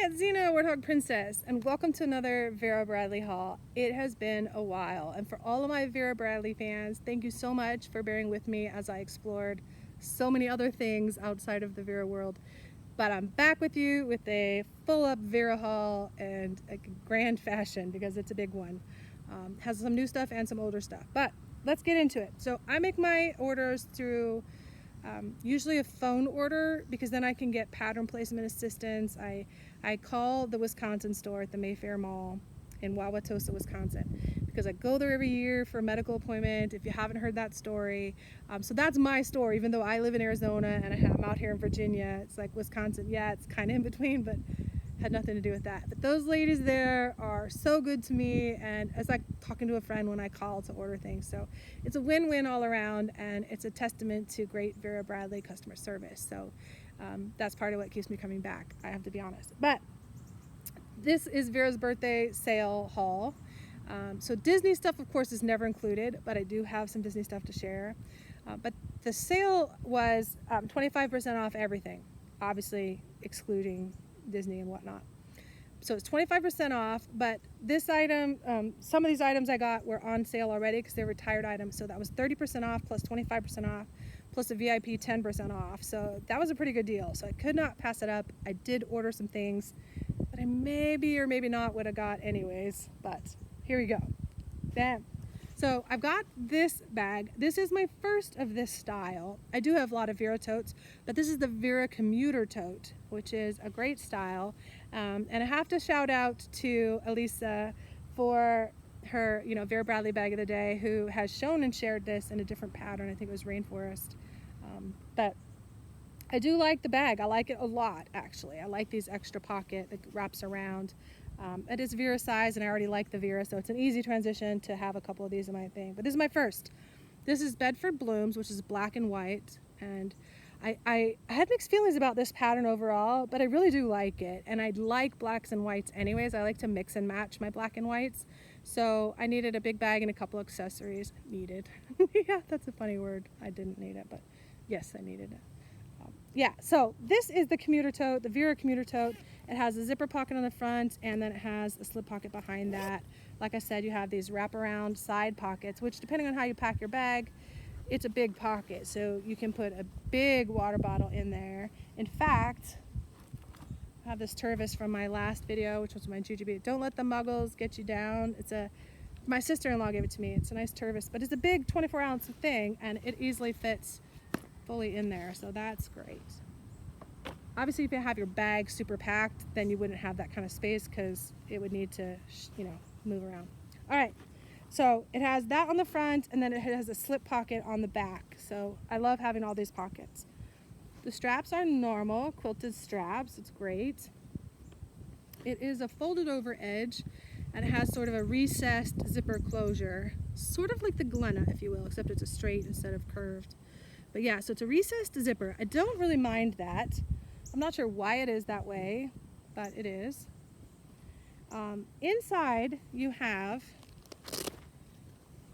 it's Zena, Warthog Princess, and welcome to another Vera Bradley haul. It has been a while, and for all of my Vera Bradley fans, thank you so much for bearing with me as I explored so many other things outside of the Vera world. But I'm back with you with a full-up Vera haul and a grand fashion because it's a big one. Has some new stuff and some older stuff, but let's get into it. So I make my orders through usually a phone order because then I can get pattern placement assistance. I call the Wisconsin store at the Mayfair Mall in Wauwatosa, Wisconsin, because I go there every year for a medical appointment, if you haven't heard that story. So that's my story, even though I live in Arizona and I'm out here in Virginia. It's like Wisconsin, yeah, it's kind of in between, but had nothing to do with that. But those ladies there are so good to me, and it's like talking to a friend when I call to order things. So it's a win-win all around, and it's a testament to great Vera Bradley customer service. So that's part of what keeps me coming back, I have to be honest. But this is Vera's birthday sale haul. So Disney stuff, of course, is never included, but I do have some Disney stuff to share. But the sale was 25% off everything, obviously excluding Disney and whatnot. So it's 25% off, but this item, some of these items I got were on sale already because they're retired items. So that was 30% off plus 25% off plus a VIP 10% off. So that was a pretty good deal. So I could not pass it up. I did order some things that I maybe or maybe not would have got anyways, but here we go. Bam. So I've got this bag. This is my first of this style. I do have a lot of Vera totes, but this is the Vera Commuter Tote, which is a great style. And I have to shout out to Elisa for her, Vera Bradley bag of the day, who has shown and shared this in a different pattern. I think it was Rainforest. But I do like the bag. I like it a lot, actually. I like these extra pocket that wraps around. It is Vera size, and I already like the Vera, so it's an easy transition to have a couple of these in my thing. But this is my first. This is Bedford Blooms, which is black and white, and I had mixed feelings about this pattern overall, but I really do like it, and I like blacks and whites anyways. I like to mix and match my black and whites, so I needed a big bag and a couple accessories. Needed. Yeah, that's a funny word. I didn't need it, but yes, I needed it. Yeah, so this is the commuter tote, the Vera Commuter Tote. It has a zipper pocket on the front, and then it has a slip pocket behind that. Like I said, you have these wraparound side pockets, which depending on how you pack your bag, it's a big pocket. So you can put a big water bottle in there. In fact, I have this Turvis from my last video, which was my GGB. Don't let the muggles get you down. My sister-in-law gave it to me. It's a nice Turvis, but it's a big 24-ounce thing, and it easily fits fully in there, so that's great. Obviously, if you have your bag super packed, then you wouldn't have that kind of space because it would need to, move around. All right, so it has that on the front, and then it has a slip pocket on the back. So I love having all these pockets. The straps are normal quilted straps. It's great. It is a folded over edge, and it has sort of a recessed zipper closure, sort of like the Glenna, if you will, except it's a straight instead of curved. But yeah, so it's a recessed zipper. I don't really mind that. I'm not sure why it is that way, but it is. Inside, you have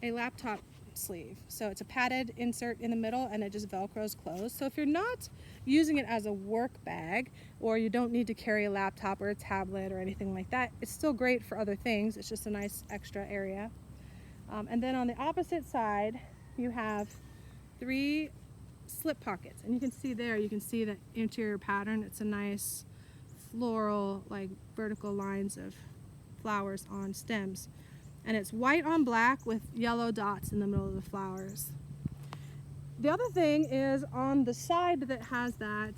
a laptop sleeve. So it's a padded insert in the middle, and it just Velcros closed. So if you're not using it as a work bag, or you don't need to carry a laptop or a tablet or anything like that, it's still great for other things. It's just a nice extra area. And then on the opposite side, you have 3 slip pockets, and you can see the interior pattern. It's a nice floral, like vertical lines of flowers on stems, and it's white on black with yellow dots in the middle of the flowers. The other thing is on the side that has that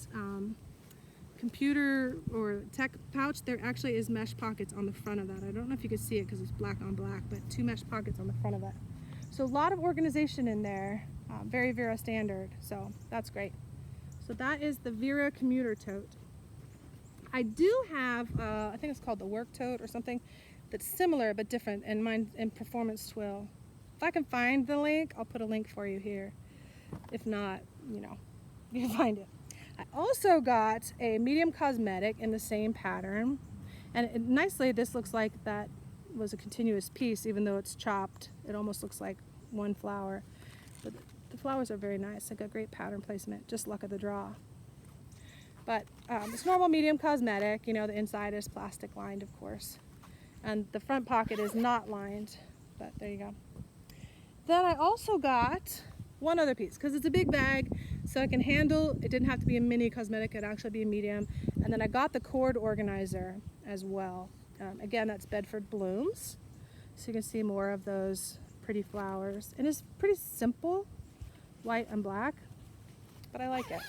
computer or tech pouch, there actually is mesh pockets on the front of that. I don't know if you can see it because it's black on black, but 2 mesh pockets on the front of that. So a lot of organization in there. Very Vera standard, so that's great. So that is the Vera Commuter Tote. I do have, I think it's called the Work Tote or something, that's similar but different, and mine in Performance Twill. If I can find the link, I'll put a link for you here. If not, you can find it. I also got a medium cosmetic in the same pattern, and nicely this looks like that was a continuous piece, even though it's chopped. It almost looks like one flower. But the flowers are very nice. I got great pattern placement, just luck of the draw. But it's normal medium cosmetic. You know, the inside is plastic lined, of course. And the front pocket is not lined, but there you go. Then I also got one other piece, because it's a big bag, so I can handle, it didn't have to be a mini cosmetic, it'd actually be a medium. And then I got the cord organizer as well. Again, that's Bedford blooms. So you can see more of those pretty flowers. And it's pretty simple, white and black, but I like it.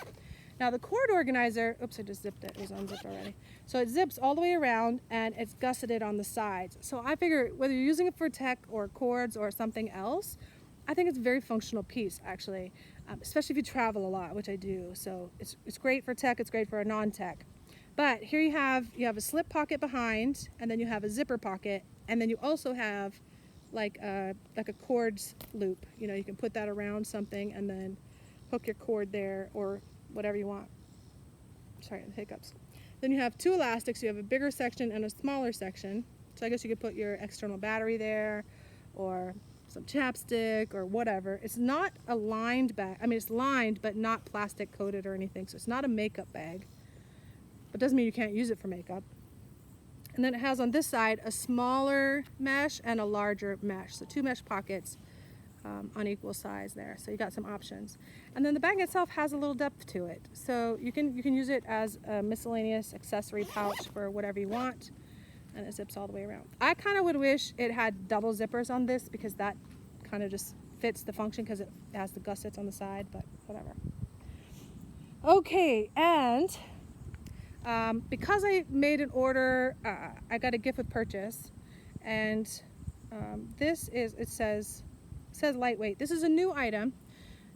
Now the cord organizer, oops, I just zipped it, it was unzipped already. So it zips all the way around and it's gusseted on the sides. So I figure whether you're using it for tech or cords or something else, I think it's a very functional piece actually, especially if you travel a lot, which I do. So it's great for tech, it's great for a non-tech. But here you have a slip pocket behind, and then you have a zipper pocket, and then you also have like a cords loop. You know, you can put that around something and then hook your cord there or whatever you want. Sorry, the hiccups. Then you have two elastics. You have a bigger section and a smaller section. So I guess you could put your external battery there or some chapstick or whatever. It's not a lined bag. I mean, it's lined, but not plastic coated or anything. So it's not a makeup bag. But doesn't mean you can't use it for makeup. And then it has on this side a smaller mesh and a larger mesh. So two mesh pockets on equal size there. So you got some options. And then the bag itself has a little depth to it. So you can use it as a miscellaneous accessory pouch for whatever you want. And it zips all the way around. I kind of would wish it had double zippers on this, because that kind of just fits the function, because it has the gussets on the side, but whatever. Okay, and because I made an order, I got a gift with purchase, and this is, it says lightweight. This is a new item,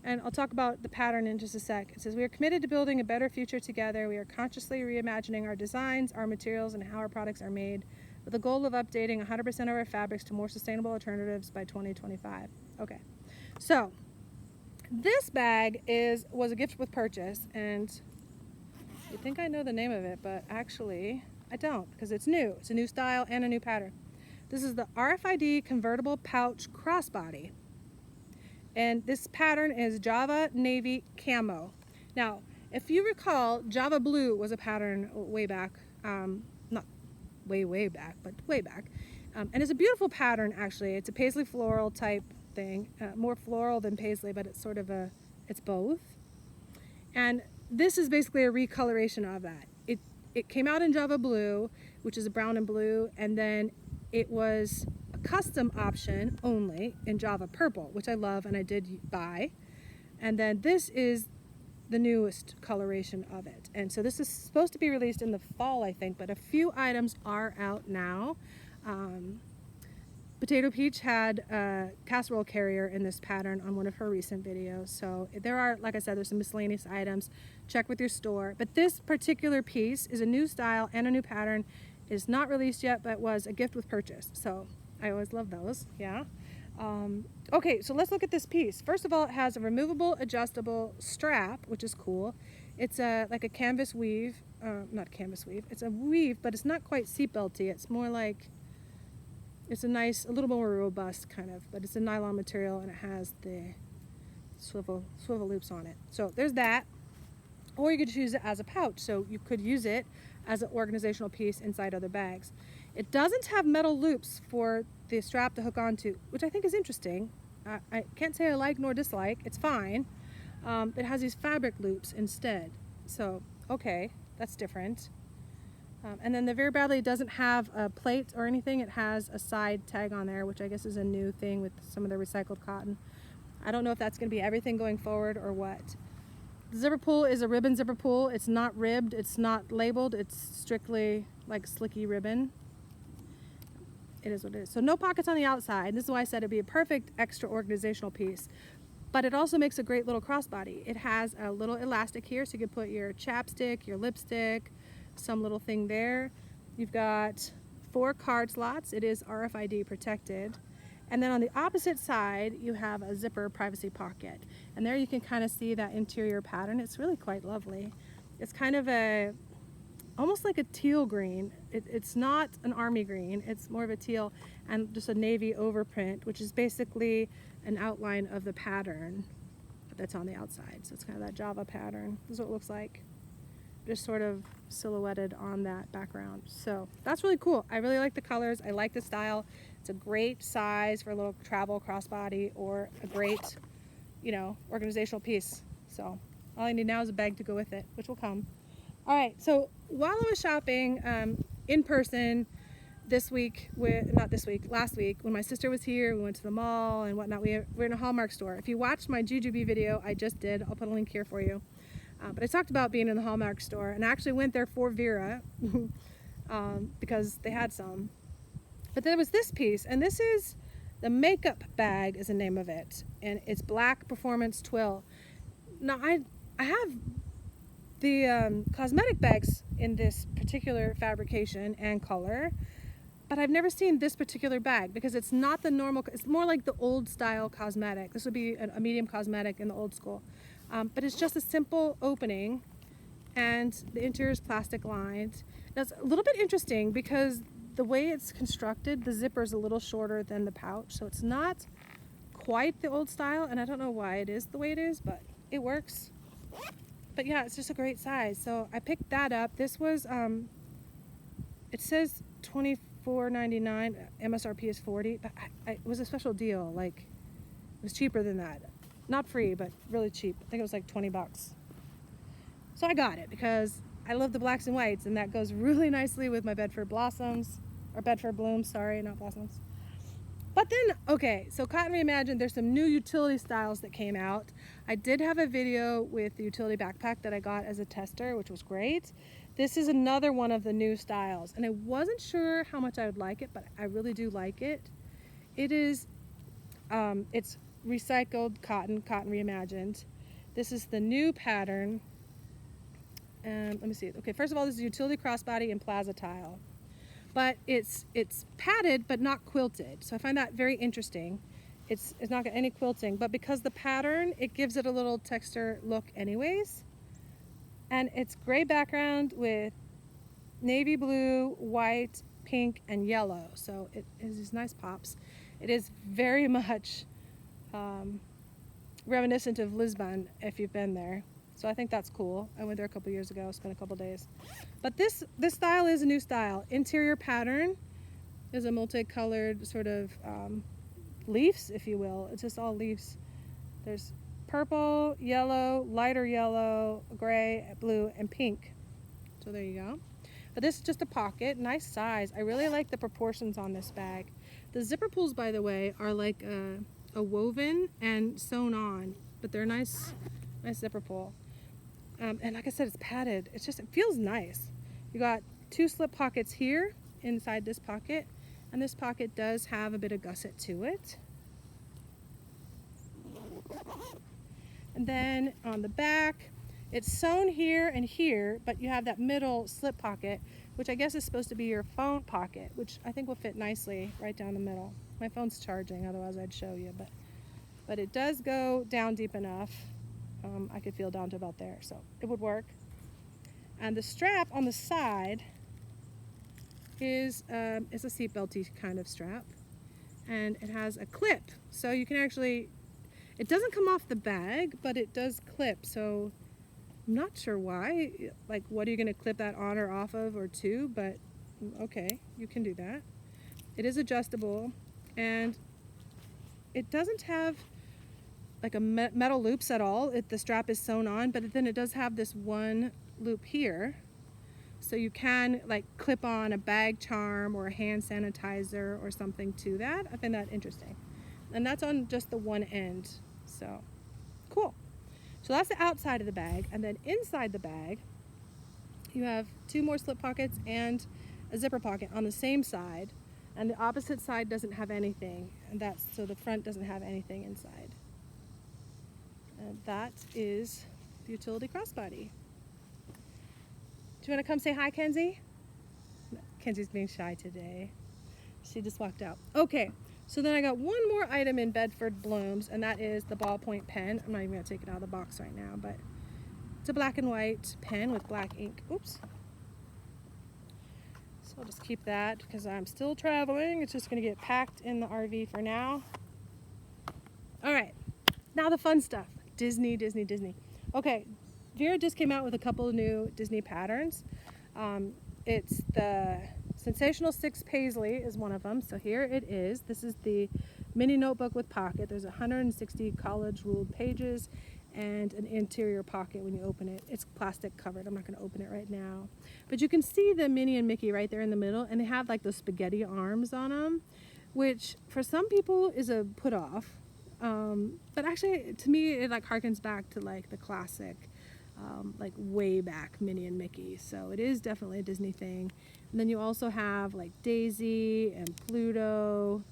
and I'll talk about the pattern in just a sec. It says, we are committed to building a better future together. We are consciously reimagining our designs, our materials, and how our products are made, with the goal of updating 100% of our fabrics to more sustainable alternatives by 2025. Okay, so this bag was a gift with purchase, and you think I know the name of it, but actually I don't, because it's new. It's a new style and a new pattern. This is the Rfid Convertible Pouch Crossbody. And this pattern is Java Navy Camo. Now, if you recall, Java Blue was a pattern way back, not way back, but way back. And it's a beautiful pattern, actually. It's a paisley floral type thing, more floral than paisley, but it's sort of it's both. And this is basically a recoloration of that. It came out in Java Blue, which is a brown and blue, and then it was a custom option only in Java Purple, which I love and I did buy. And then this is the newest coloration of it. And so this is supposed to be released in the fall, I think, but a few items are out now. Potato Peach had a casserole carrier in this pattern on one of her recent videos. So there are, like I said, there's some miscellaneous items. Check with your store. But this particular piece is a new style and a new pattern. It is not released yet, but was a gift with purchase. So I always love those, yeah. Okay, so let's look at this piece. First of all, it has a removable, adjustable strap, which is cool. It's like a canvas weave, not canvas weave. It's a weave, but it's not quite seatbelty. It's more like, it's a little more robust kind of, but it's a nylon material and it has the swivel loops on it. So there's that. Or you could use it as a pouch. So you could use it as an organizational piece inside other bags. It doesn't have metal loops for the strap to hook onto, which I think is interesting. I can't say I like nor dislike. It's fine. It has these fabric loops instead. So, okay, that's different. And then the Vera Bradley doesn't have a plate or anything. It has a side tag on there, which I guess is a new thing with some of the recycled cotton. I don't know if that's going to be everything going forward or what. The zipper pull is a ribbon zipper pull. It's not ribbed. It's not labeled. It's strictly like slicky ribbon. It is what it is. So no pockets on the outside. This is why I said it'd be a perfect extra organizational piece. But it also makes a great little crossbody. It has a little elastic here, so you can put your chapstick, your lipstick, some little thing there. You've got 4 card slots. It is RFID protected. And then on the opposite side, you have a zipper privacy pocket. And there you can kind of see that interior pattern. It's really quite lovely. It's kind of almost like a teal green. It's not an army green. It's more of a teal and just a navy overprint, which is basically an outline of the pattern that's on the outside. So it's kind of that Java pattern. This is what it looks like. just sort of silhouetted on that background. So that's really cool. I really like the colors. I like the style. It's a great size for a little travel crossbody or a great, you know, organizational piece. So all I need now is a bag to go with it, which will come. All right, so while I was shopping in person last week, when my sister was here, we went to the mall and whatnot. We're in a Hallmark store. If you watched my Jujubee video I just did, I'll put a link here for you. But I talked about being in the Hallmark store, and I actually went there for Vera because they had some. But there was this piece, and this is the makeup bag is the name of it, and it's black performance twill. Now I have the cosmetic bags in this particular fabrication and color, but I've never seen this particular bag because it's not the normal, it's more like the old style cosmetic. This would be a medium cosmetic in the old school. But it's just a simple opening, and the interior is plastic lined. Now it's a little bit interesting because the way it's constructed, the zipper is a little shorter than the pouch, so it's not quite the old style, and I don't know why it is the way it is, but it works. But yeah, it's just a great size. So I picked that up. This was, it says $24.99, MSRP is $40, but it was a special deal. Like, it was cheaper than that. Not free, but really cheap. I think it was like 20 bucks. So I got it because I love the blacks and whites, and that goes really nicely with my Bedford blossoms, or Bedford blooms, sorry, not blossoms. But then, okay, so Cotton Reimagined, there's some new utility styles that came out. I did have a video with the utility backpack that I got as a tester, which was great. This is another one of the new styles, and I wasn't sure how much I would like it, but I really do like it. It is, it's recycled cotton, Cotton Reimagined. This is the new pattern. And let me see. Okay, first of all, this is utility crossbody and Plaza tile. But it's padded but not quilted, so I find that very interesting. It's not got any quilting, but because the pattern, it gives it a little texture look anyways. And it's gray background with navy blue, white, pink, and yellow, so it is these nice pops. It is very much reminiscent of Lisbon if you've been there, so I think that's cool. I went there a couple years ago, spent a couple days. But this style is a new style. Interior pattern is a multicolored sort of leaves, if you will. It's just all leaves. There's purple, yellow, lighter yellow, gray, blue, and pink. So there you go. But this is just a pocket, nice size. I really like the proportions on this bag. The zipper pulls, by the way, are like a woven and sewn on, but they're nice zipper pull. And like I said, it's padded. It feels nice. You got two slip pockets here inside this pocket, and this pocket does have a bit of gusset to it. And then on the back, it's sewn here and here, but you have that middle slip pocket, which I guess is supposed to be your phone pocket, which I think will fit nicely right down the middle. My phone's charging, otherwise I'd show you, but it does go down deep enough. I could feel down to about there, so it would work. And the strap on the side is a seatbelty kind of strap, and it has a clip, so you can actually, it doesn't come off the bag, but it does clip, so I'm not sure why. Like, what are you going to clip that on or off of or to, but okay, you can do that. It is adjustable, and it doesn't have like a metal loops at all. The strap is sewn on, but then it does have this one loop here, so you can like clip on a bag charm or a hand sanitizer or something to that. I find that interesting, and that's on just the one end, so cool. So that's the outside of the bag, and then inside the bag you have two more slip pockets and a zipper pocket on the same side, and the opposite side doesn't have anything, and so the front doesn't have anything inside. And that is the utility crossbody. Do you want to come say hi, Kenzie? No, Kenzie's being shy today. She just walked out. Okay, so then I got one more item in Bedford blooms, and that is the ballpoint pen. I'm not even going to take it out of the box right now, but it's a black and white pen with black ink. Oops. So I'll just keep that because I'm still traveling. It's just going to get packed in the RV for now. All right, now the fun stuff. Disney. Okay, Vera just came out with a couple of new Disney patterns. It's the Sensational 6 Paisley is one of them. So here it is. This is the mini notebook with pocket. There's 160 college ruled pages and an interior pocket when you open it. It's plastic covered. I'm not going to open it right now. But you can see the Minnie and Mickey right there in the middle, and they have like those spaghetti arms on them, which for some people is a put off. But actually, to me, it like harkens back to like the classic, like way back Minnie and Mickey. So it is definitely a Disney thing. And then you also have like Daisy and Pluto,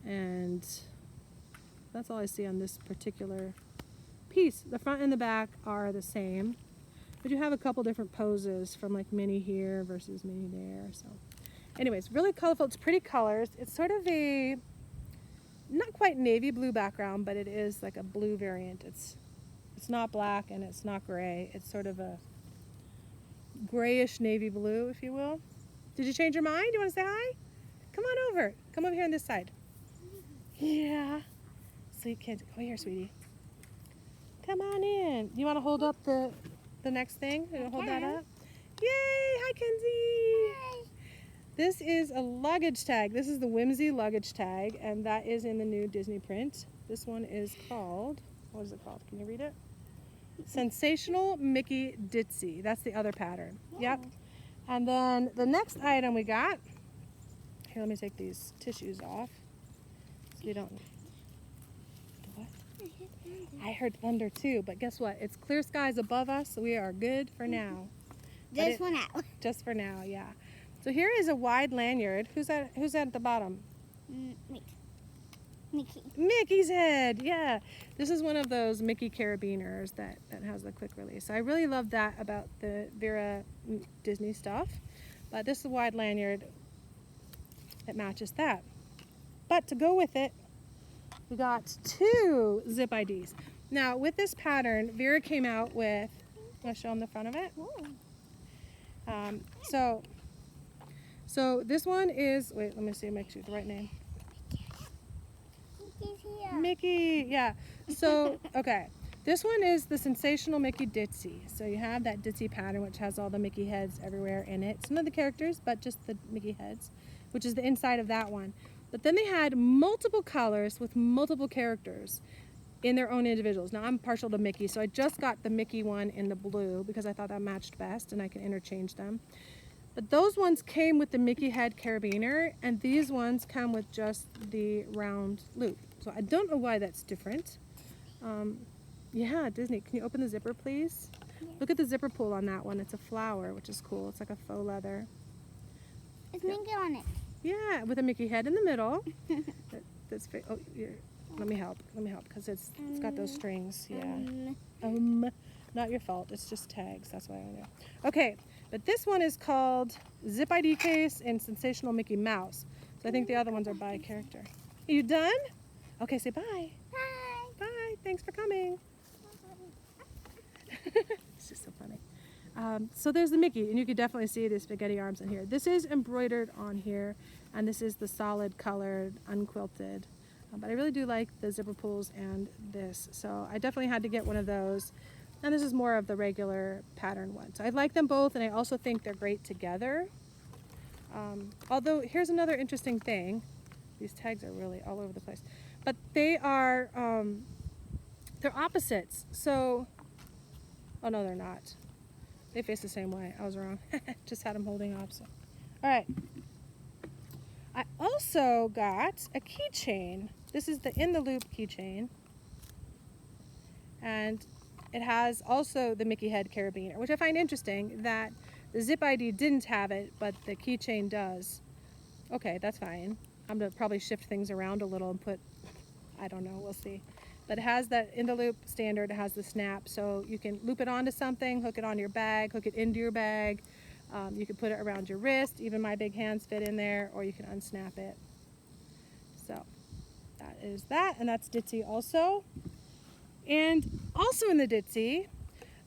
and that's all I see on this particular piece. The front and the back are the same, but you have a couple different poses from like Minnie here versus Minnie there. So anyways, really colorful. It's pretty colors. It's sort of a not quite navy blue background, but it is like a blue variant. It's not black and it's not gray. It's sort of a grayish navy blue, if you will. Did you change your mind? You want to say hi? Come on over. Come over here on this side. Yeah. Sweet kid. Come here, sweetie. Come on in. You want to hold up the next thing? You want to hold that up? Yay! Hi, Kenzie. Hi. This is a luggage tag. This is the Whimsy luggage tag, and that is in the new Disney print. This one is called, what is it called? Can you read it? Sensational Mickey Ditsy. That's the other pattern. Yeah. Yep. And then the next item we got, here, let me take these tissues off so we don't, what? I heard thunder too, but guess what? It's clear skies above us, so we are good for now. Just for now. Just for now, yeah. So here is a wide lanyard. Who's at the bottom? Mickey. Mickey's head, yeah. This is one of those Mickey carabiners that has the quick release. So I really love that about the Vera Disney stuff. But this is a wide lanyard that matches that. But to go with it, we got 2 zip IDs. Now with this pattern, Vera came out with, want to show them the front of it? So this one is, wait, let me see, make sure the right name. Mickey's here. Mickey, yeah. So, okay. This one is the Sensational Mickey Ditsy. So you have that Ditsy pattern, which has all the Mickey heads everywhere in it. Some of the characters, but just the Mickey heads, which is the inside of that one. But then they had multiple colors with multiple characters in their own individuals. Now I'm partial to Mickey, so I just got the Mickey one in the blue because I thought that matched best and I can interchange them. But those ones came with the Mickey head carabiner, and these ones come with just the round loop. So I don't know why that's different. Yeah, Disney, can you open the zipper, please? Yeah. Look at the zipper pull on that one. It's a flower, which is cool. It's like a faux leather. It's Mickey on it. Yeah, with a Mickey head in the middle. That's oh, let me help, because it's got those strings. Yeah. Not your fault. It's just tags. That's why I know. Okay, but this one is called Zip ID Case and Sensational Mickey Mouse. So I think the other ones are by character. Are you done? Okay, say bye. Hi. Bye. Thanks for coming. It's just so funny. So there's the Mickey, and you can definitely see the spaghetti arms in here. This is embroidered on here, and this is the solid colored, unquilted. But I really do like the zipper pulls and this, so I definitely had to get one of those. And this is more of the regular pattern one. So I like them both, and I also think they're great together. Although here's another interesting thing. These tags are really all over the place. But they are, they're opposites. So, oh no, they're not. They face the same way. I was wrong. Just had them holding opposite. All right. I also got a keychain. This is the In the Loop keychain. And it has also the Mickey head carabiner, which I find interesting that the Zip ID didn't have it, but the keychain does. Okay, that's fine. I'm gonna probably shift things around a little and put, I don't know, we'll see. But it has that In the Loop standard, it has the snap, so you can loop it onto something, hook it on your bag, hook it into your bag. You can put it around your wrist, even my big hands fit in there, or you can unsnap it. So that is that, and that's Ditsy also. And also in the Ditsy,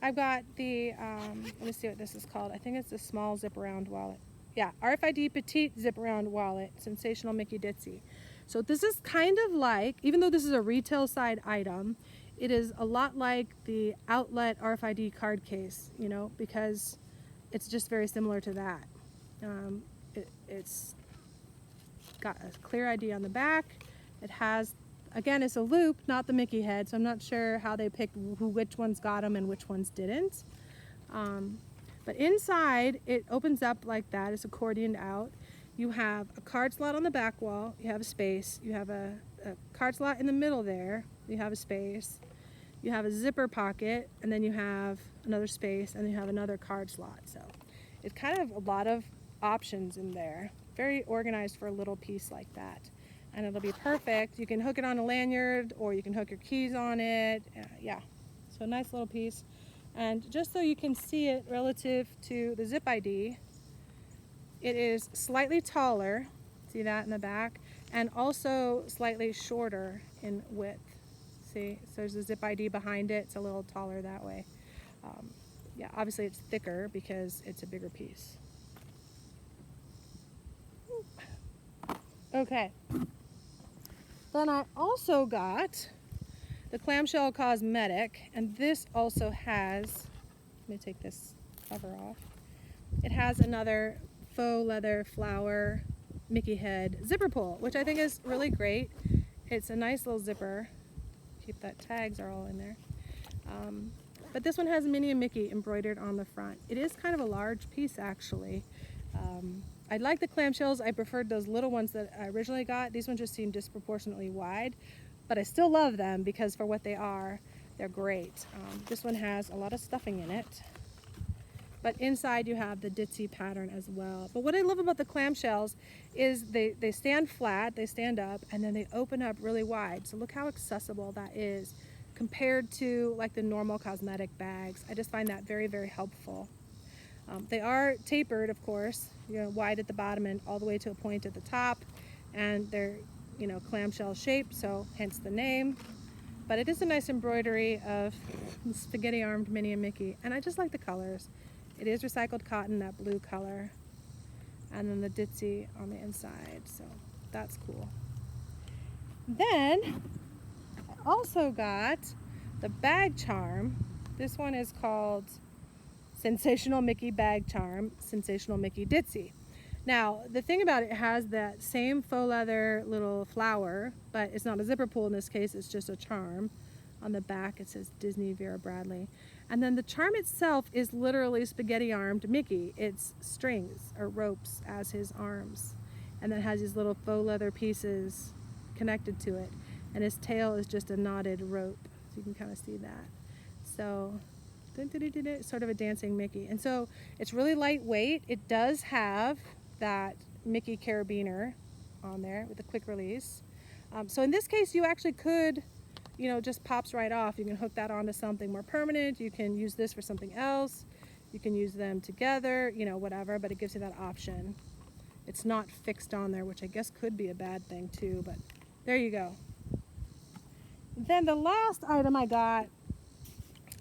I've got the, let me see what this is called. I think it's the small zip around wallet. Yeah, Rfid Petite zip around wallet, Sensational Mickey Ditsy. So this is kind of like, even though this is a retail side item, it is a lot like the outlet RFID card case, you know, because it's just very similar to that. It's got a clear ID on the back. It has, again, it's a loop, not the Mickey head, so I'm not sure how they picked which ones got them and which ones didn't. But inside, it opens up like that. It's accordioned out. You have a card slot on the back wall. You have a space. You have a card slot in the middle there. You have a space. You have a zipper pocket, and then you have another space, and then you have another card slot. So it's kind of a lot of options in there. Very organized for a little piece like that. And it'll be perfect. You can hook it on a lanyard, or you can hook your keys on it. Yeah, so a nice little piece. And just so you can see it relative to the zip ID, it is slightly taller, see that in the back, and also slightly shorter in width. See, so there's a zip ID behind it, it's a little taller that way. Yeah, obviously it's thicker because it's a bigger piece. Okay. Then I also got the Clamshell Cosmetic, and this also has, let me take this cover off. It has another faux leather flower Mickey head zipper pull, which I think is really great. It's a nice little zipper. Keep that tags are all in there. But this one has Minnie and Mickey embroidered on the front. It is kind of a large piece actually. I like the clamshells. I preferred those little ones that I originally got. These ones just seem disproportionately wide, but I still love them because for what they are, they're great. This one has a lot of stuffing in it, but inside you have the Ditsy pattern as well. But what I love about the clamshells is they stand flat, they stand up, and then they open up really wide. So look how accessible that is compared to like the normal cosmetic bags. I just find that very, very helpful. They are tapered, of course, you know, wide at the bottom and all the way to a point at the top, and they're, you know, clamshell shaped, so hence the name. But it is a nice embroidery of spaghetti armed Minnie and Mickey, and I just like the colors. It is recycled cotton, that blue color, and then the Ditsy on the inside, so that's cool. Then I also got the bag charm. This one is called Sensational Mickey Bag Charm, Sensational Mickey Ditsy. Now, the thing about it has that same faux leather little flower, but it's not a zipper pull in this case, it's just a charm. On the back it says Disney Vera Bradley. And then the charm itself is literally spaghetti armed Mickey. It's strings or ropes as his arms. And then it has these little faux leather pieces connected to it. And his tail is just a knotted rope. So you can kind of see that. So sort of a dancing Mickey. And so it's really lightweight. It does have that Mickey carabiner on there with a quick release. So in this case you actually could, you know, just pops right off. You can hook that onto something more permanent. You can use this for something else. You can use them together, you know, whatever, but it gives you that option. It's not fixed on there, which I guess could be a bad thing too, but there you go. Then the last item I got,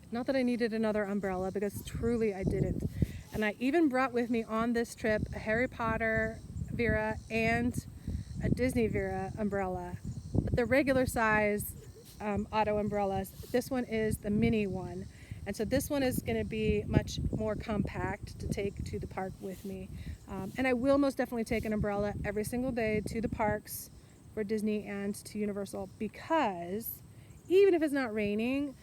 not that I needed another umbrella, because truly I didn't. And I even brought with me on this trip a Harry Potter Vera and a Disney Vera umbrella. But the regular size auto umbrellas, this one is the mini one. And so this one is going to be much more compact to take to the park with me. And I will most definitely take an umbrella every single day to the parks for Disney and to Universal, because even if it's not raining,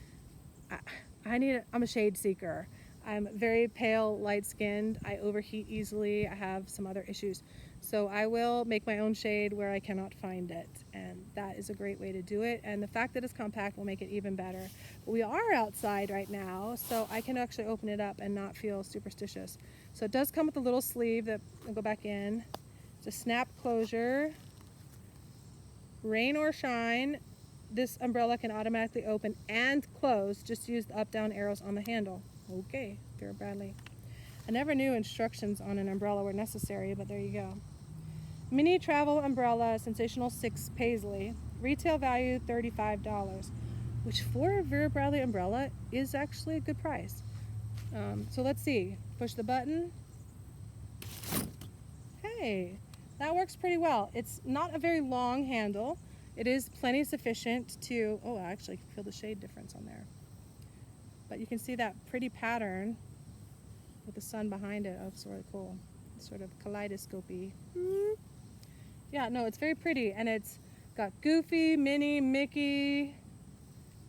I'm a shade seeker. I'm very pale, light-skinned. I overheat easily. I have some other issues. So I will make my own shade where I cannot find it. And that is a great way to do it. And the fact that it's compact will make it even better. But we are outside right now, so I can actually open it up and not feel superstitious. So it does come with a little sleeve that will go back in. It's a snap closure. Rain or shine, this umbrella can automatically open and close. Just use the up-down arrows on the handle. Okay, Vera Bradley. I never knew instructions on an umbrella were necessary, but there you go. Mini travel umbrella, Sensational 6 Paisley. Retail value $35, which for a Vera Bradley umbrella is actually a good price. So let's see. Push the button. Hey, that works pretty well. It's not a very long handle. It is plenty sufficient to, oh, I actually can feel the shade difference on there. But you can see that pretty pattern with the sun behind it. Oh, it's really cool. It's sort of kaleidoscopy. Yeah, no, it's very pretty, and it's got Goofy, Minnie, Mickey,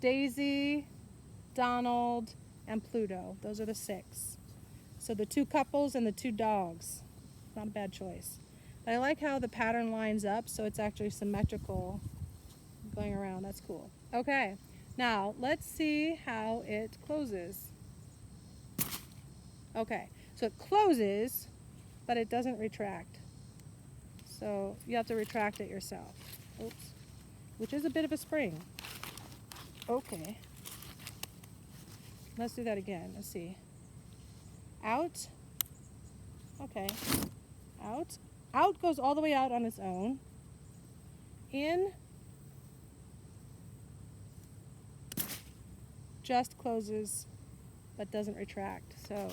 Daisy, Donald, and Pluto. Those are the 6. So the 2 couples and the 2 dogs. Not a bad choice. But I like how the pattern lines up, so it's actually symmetrical going around. That's cool. Okay, now let's see how it closes. Okay, so it closes, but it doesn't retract. So you have to retract it yourself. Oops. Which is a bit of a spring. Okay. Let's do that again. Let's see. Out. Okay. Out. Out goes all the way out on its own. In. Just closes, but doesn't retract. So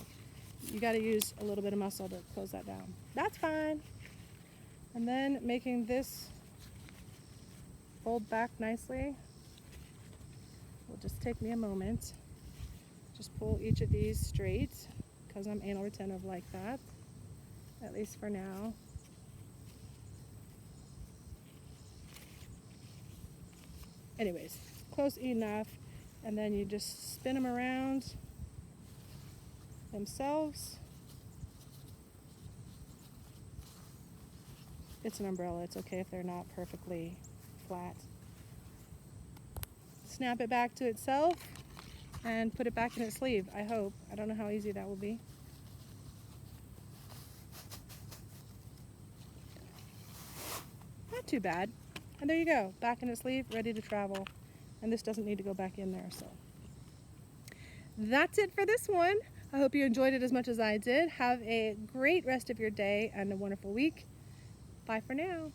you got to use a little bit of muscle to close that down. That's fine. And then making this fold back nicely will just take me a moment. Just pull each of these straight because I'm anal retentive like that, at least for now. Anyways, close enough, and then you just spin them around themselves. It's an umbrella. It's okay if they're not perfectly flat. Snap it back to itself and put it back in its sleeve, I hope. I don't know how easy that will be. Not too bad. And there you go, back in its sleeve, ready to travel. And this doesn't need to go back in there, so. That's it for this one. I hope you enjoyed it as much as I did. Have a great rest of your day and a wonderful week. Bye for now.